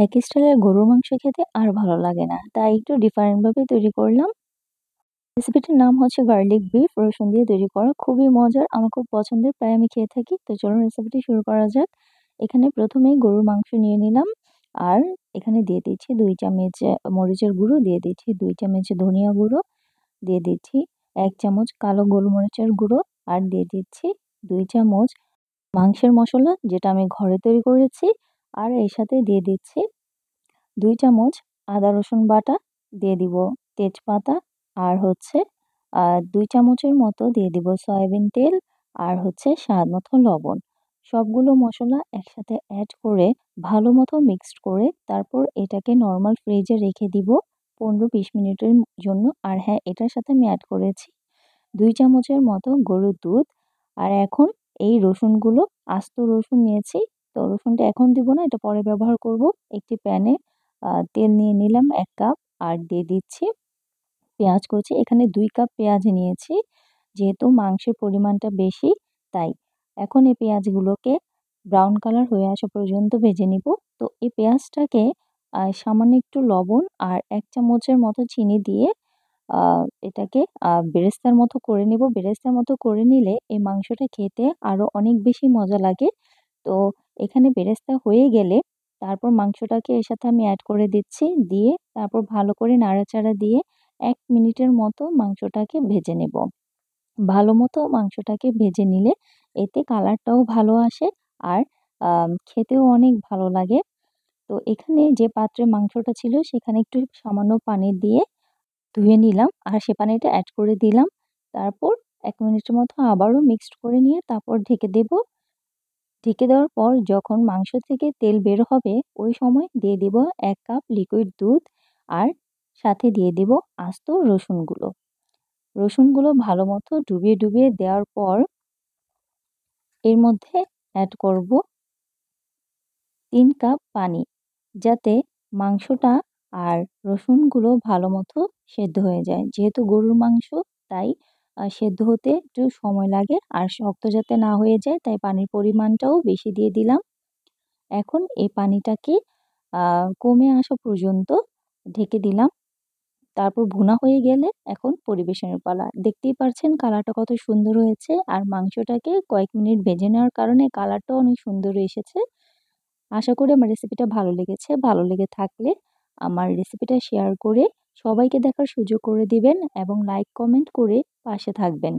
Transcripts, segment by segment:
এক স্টাইলের গরুর মাংস খেতে আর ভালো লাগে না, তাই একটু ডিফারেন্ট ভাবে তৈরি করলাম। রেসিপিটির নাম হচ্ছে গার্লিক বিফ, রসুন দিয়ে তৈরি করা, খুবই মজার, আমার খুব পছন্দের, প্রায় আমি খেয়ে থাকি। তো চলুন রেসিপিটি শুরু করা যাক। এখানে প্রথমেই গরুর মাংস নিয়ে নিলাম, আর এখানে দিয়ে দিচ্ছি 2 চামচ মরিচের গুঁড়ো, দিয়ে দিচ্ছি 2 চামচ ধনিয়া গুঁড়ো, দিয়ে দিচ্ছি 1 চামচ কালো গোলমরিচের গুঁড়ো, আর দিয়ে দিচ্ছি 2 চামচ মাংসের মশলা, যেটা আমি ঘরে তৈরি করেছি। আর এর সাথে দিয়ে দিচ্ছি 2 চামচ আদা রসুন বাটা, দিয়ে দিব তেজপাতা, আর হচ্ছে 2 চামচের মতো দিয়ে দিব সয়াবিন তেল, আর হচ্ছে স্বাদ মতো লবণ। সবগুলো মশলা একসাথে অ্যাড করে ভালো মতো মিক্সড করে তারপর এটাকে নরমাল ফ্রিজে রেখে দিব 15-20 মিনিটের জন্য। আর হ্যাঁ, এটার সাথে আমি অ্যাড করেছি 2 চামচের মতো গরুর দুধ। আর এখন এই রসুনগুলো, আস্ত রসুন নিয়েছি, তো রসুনটা এখন দিব না, এটা পরে ব্যবহার করব। একটি প্যানে তেল নিয়ে নিলাম 1 কাপ, আর দিয়ে দিচ্ছি পেঁয়াজ কুচি। এখানে 2 কাপ পেঁয়াজ নিয়েছি, যেহেতু মাংসের পরিমাণটা বেশি তাই। এখন এই পেঁয়াজগুলোকে ব্রাউন কালার হয়ে আসা পর্যন্ত ভেজে নিব। তো এই পেঁয়াজটাকে সামান্য একটু লবণ আর 1 চামচের মতো চিনি দিয়ে আ এটাকে বেরেস্তার মতো করে নিব। বেরেস্তার মতো করে নিলে এই মাংসটা খেতে আরো অনেক বেশি মজা লাগে। তো এখানে বেরেস্তা হয়ে গেলে তারপর মাংসটাকে এর সাথে আমি এড করে দিচ্ছি। দিয়ে তারপর ভালো করে নাড়াচাড়া দিয়ে 1 মিনিটের মতো মাংসটাকে ভেজে নেব। ভালো মতো মাংসটাকে ভেজে নিলে এতে কালারটাও ভালো আসে, আর খেতেও অনেক ভালো লাগে। তো এখানে যে পাত্রে মাংসটা ছিল সেখানে একটু সামান্য পানি দিয়ে ধুয়ে নিলাম, আর সে পানিটা এড করে দিলাম। তারপর 1 মিনিটের মতো আবারও মিক্সড করে নিয়ে তারপর ঢেকে দেব। ঢেকে দেওয়ার পর যখন মাংস থেকে তেল বের হবে ওই সময় দিয়ে দেব 1 কাপ লিকুইড দুধ, আর সাথে দিয়ে দেব আস্ত রসুনগুলো। রসুনগুলো ভালো মতো ডুবিয়ে ডুবিয়ে দেওয়ার পর এর মধ্যে অ্যাড করব 3 কাপ পানি, যাতে মাংসটা আর রসুনগুলো ভালো মতো সেদ্ধ হয়ে যায়। যেহেতু গরুর মাংস, তাই সেদ্ধ হতে একটু সময় লাগে, আর শক্ত যাতে না হয়ে যায় তাই পানির পরিমাণটাও বেশি দিয়ে দিলাম। এখন এই পানিটাকে কমে আসা পর্যন্ত ঢেকে দিলাম। তারপর ভুনা হয়ে গেলে এখন পরিবেশনের পালা। দেখতেই পারছেন কালারটা কত সুন্দর হয়েছে, আর মাংসটাকে কয়েক মিনিট ভেজে নেওয়ার কারণে কালারটাও অনেক সুন্দর এসেছে। আশা করি আমার রেসিপিটা ভালো লেগেছে। ভালো লেগে থাকলে আমার রেসিপিটা শেয়ার করে সবাইকে দেখার সুযোগ করে দিবেন, এবং লাইক কমেন্ট করে পাশে থাকবেন।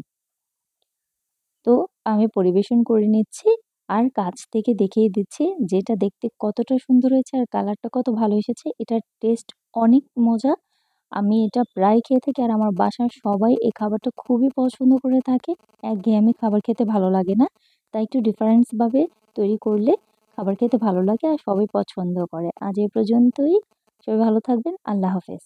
তো আমি পরিবেশন করে নিচ্ছি, আর কাছ থেকে দেখিয়ে দিচ্ছি যেটা দেখতে কতটা সুন্দর হয়েছে আর কালারটা কত ভালো এসেছে। এটার টেস্ট অনেক মজা। আমি এটা প্রায় খেয়ে থাকি, আর আমার বাসার সবাই এই খাবারটা খুবই পছন্দ করে থাকে। একঘেয়েমি খাবার খেতে ভালো লাগে না, তাই একটু ডিফারেন্স ভাবে তৈরি করলে খাবার খেতে ভালো লাগে আর সবাই পছন্দ করে। আজ এই পর্যন্তই। সবাই ভালো থাকবেন। আল্লাহ হাফেজ।